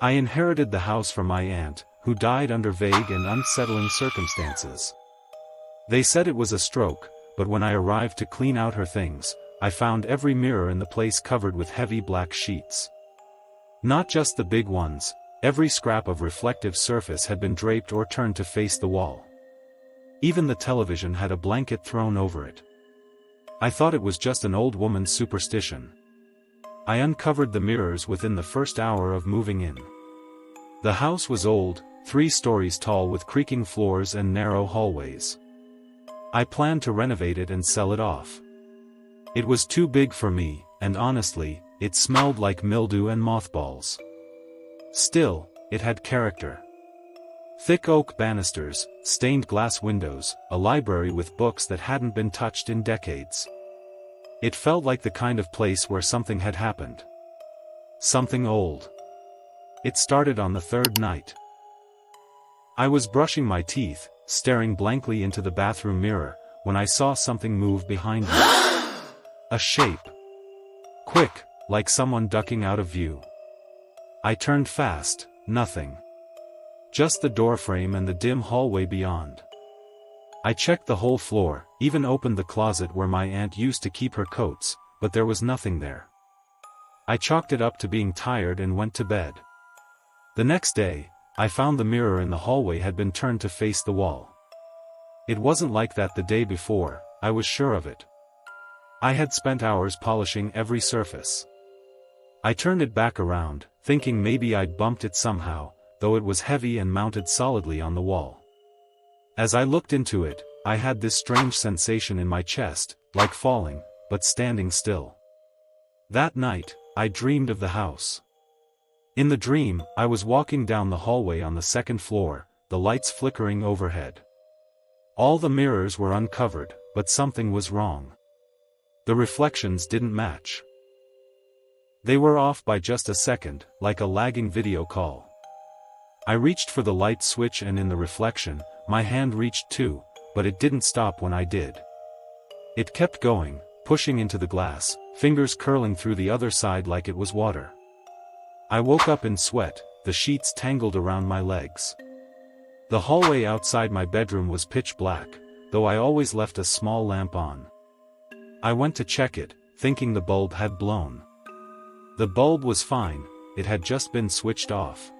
I inherited the house from my aunt, who died under vague and unsettling circumstances. They said it was a stroke, but when I arrived to clean out her things, I found every mirror in the place covered with heavy black sheets. Not just the big ones, every scrap of reflective surface had been draped or turned to face the wall. Even the television had a blanket thrown over it. I thought it was just an old woman's superstition. I uncovered the mirrors within the first hour of moving in. The house was old, 3 stories tall with creaking floors and narrow hallways. I planned to renovate it and sell it off. It was too big for me, and honestly, it smelled like mildew and mothballs. Still, it had character. Thick oak banisters, stained glass windows, a library with books that hadn't been touched in decades. It felt like the kind of place where something had happened. Something old. It started on the 3rd night. I was brushing my teeth, staring blankly into the bathroom mirror, when I saw something move behind me. A shape. Quick, like someone ducking out of view. I turned fast, nothing. Just the doorframe and the dim hallway beyond. I checked the whole floor, even opened the closet where my aunt used to keep her coats, but there was nothing there. I chalked it up to being tired and went to bed. The next day, I found the mirror in the hallway had been turned to face the wall. It wasn't like that the day before, I was sure of it. I had spent hours polishing every surface. I turned it back around, thinking maybe I'd bumped it somehow, though it was heavy and mounted solidly on the wall. As I looked into it, I had this strange sensation in my chest, like falling, but standing still. That night, I dreamed of the house. In the dream, I was walking down the hallway on the 2nd floor, the lights flickering overhead. All the mirrors were uncovered, but something was wrong. The reflections didn't match. They were off by just a second, like a lagging video call. I reached for the light switch and in the reflection, my hand reached too, but it didn't stop when I did. It kept going, pushing into the glass, fingers curling through the other side like it was water. I woke up in sweat, the sheets tangled around my legs. The hallway outside my bedroom was pitch black, though I always left a small lamp on. I went to check it, thinking the bulb had blown. The bulb was fine, it had just been switched off.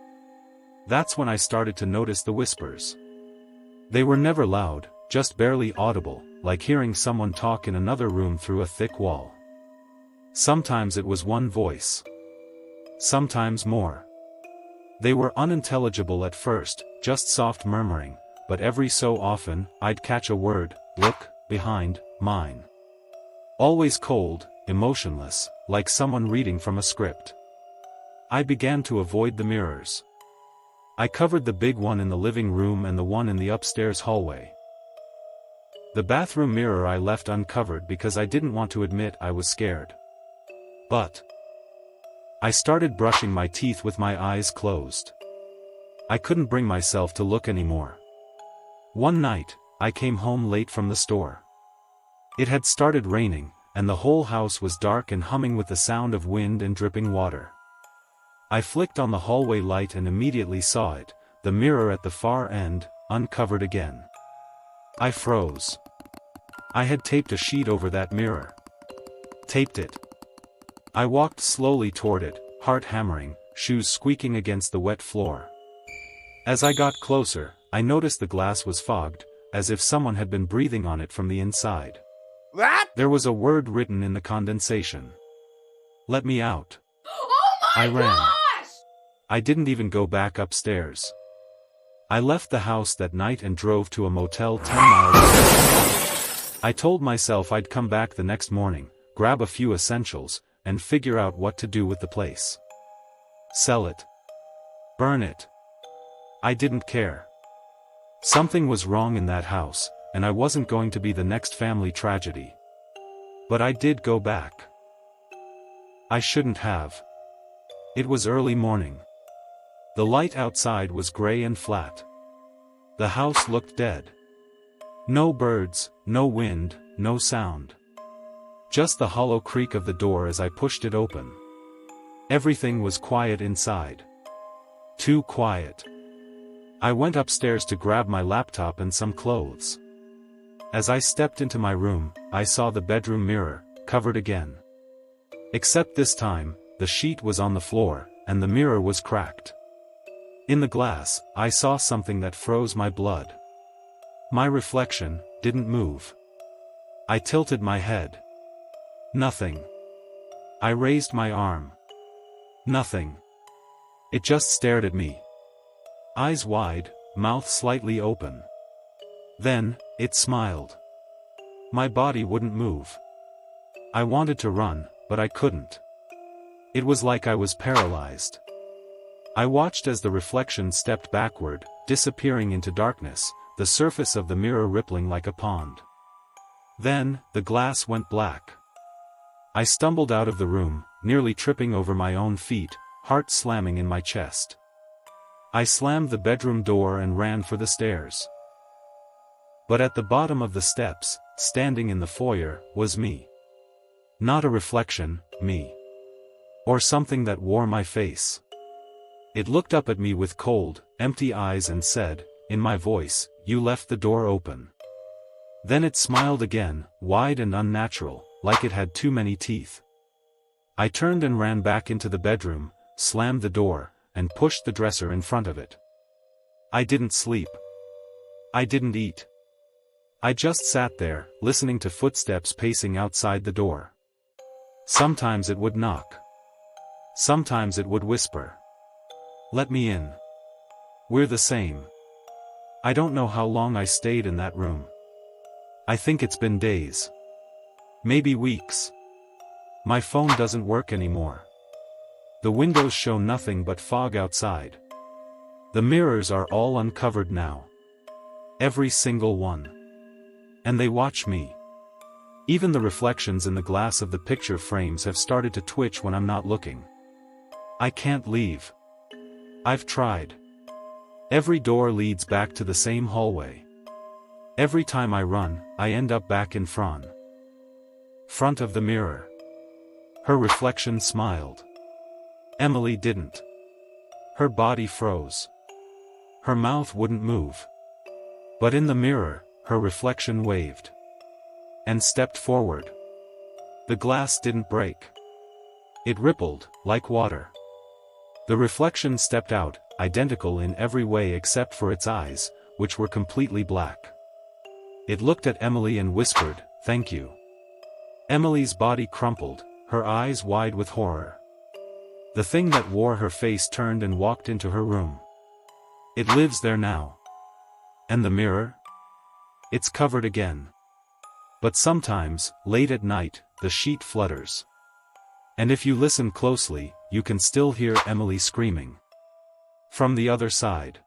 That's when I started to notice the whispers. They were never loud, just barely audible, like hearing someone talk in another room through a thick wall. Sometimes it was one voice. Sometimes more. They were unintelligible at first, just soft murmuring, but every so often, I'd catch a word, look, behind, mine. Always cold, emotionless, like someone reading from a script. I began to avoid the mirrors. I covered the big one in the living room and the one in the upstairs hallway. The bathroom mirror I left uncovered because I didn't want to admit I was scared. But I started brushing my teeth with my eyes closed. I couldn't bring myself to look anymore. One night, I came home late from the store. It had started raining, and the whole house was dark and humming with the sound of wind and dripping water. I flicked on the hallway light and immediately saw it, the mirror at the far end, uncovered again. I froze. I had taped a sheet over that mirror. Taped it. I walked slowly toward it, heart hammering, shoes squeaking against the wet floor. As I got closer, I noticed the glass was fogged, as if someone had been breathing on it from the inside. What? There was a word written in the condensation. Let me out. Oh my I ran. gosh! I didn't even go back upstairs. I left the house that night and drove to a motel 10 miles away. I told myself I'd come back the next morning, grab a few essentials, and figure out what to do with the place. Sell it. Burn it. I didn't care. Something was wrong in that house, and I wasn't going to be the next family tragedy. But I did go back. I shouldn't have. It was early morning. The light outside was gray and flat. The house looked dead. No birds, no wind, no sound. Just the hollow creak of the door as I pushed it open. Everything was quiet inside. Too quiet. I went upstairs to grab my laptop and some clothes. As I stepped into my room, I saw the bedroom mirror, covered again. Except this time, the sheet was on the floor, and the mirror was cracked. In the glass, I saw something that froze my blood. My reflection didn't move. I tilted my head. Nothing. I raised my arm. Nothing. It just stared at me. Eyes wide, mouth slightly open. Then, it smiled. My body wouldn't move. I wanted to run, but I couldn't. It was like I was paralyzed. I watched as the reflection stepped backward, disappearing into darkness, the surface of the mirror rippling like a pond. Then, the glass went black. I stumbled out of the room, nearly tripping over my own feet, heart slamming in my chest. I slammed the bedroom door and ran for the stairs. But at the bottom of the steps, standing in the foyer, was me. Not a reflection, me. Or something that wore my face. It looked up at me with cold, empty eyes and said, in my voice, "You left the door open." Then it smiled again, wide and unnatural, like it had too many teeth. I turned and ran back into the bedroom, slammed the door, and pushed the dresser in front of it. I didn't sleep. I didn't eat. I just sat there, listening to footsteps pacing outside the door. Sometimes it would knock. Sometimes it would whisper. "Let me in. We're the same." I don't know how long I stayed in that room. I think it's been days. Maybe weeks. My phone doesn't work anymore. The windows show nothing but fog outside. The mirrors are all uncovered now. Every single one. And they watch me. Even the reflections in the glass of the picture frames have started to twitch when I'm not looking. I can't leave. I've tried. Every door leads back to the same hallway. Every time I run, I end up back in front of the mirror. Her reflection smiled. Emily didn't. Her body froze. Her mouth wouldn't move. But in the mirror, her reflection waved. And stepped forward. The glass didn't break. It rippled, like water. The reflection stepped out, identical in every way except for its eyes, which were completely black. It looked at Emily and whispered, "Thank you." Emily's body crumpled, her eyes wide with horror. The thing that wore her face turned and walked into her room. It lives there now. And the mirror? It's covered again. But sometimes, late at night, the sheet flutters. And if you listen closely, you can still hear Emily screaming. From the other side.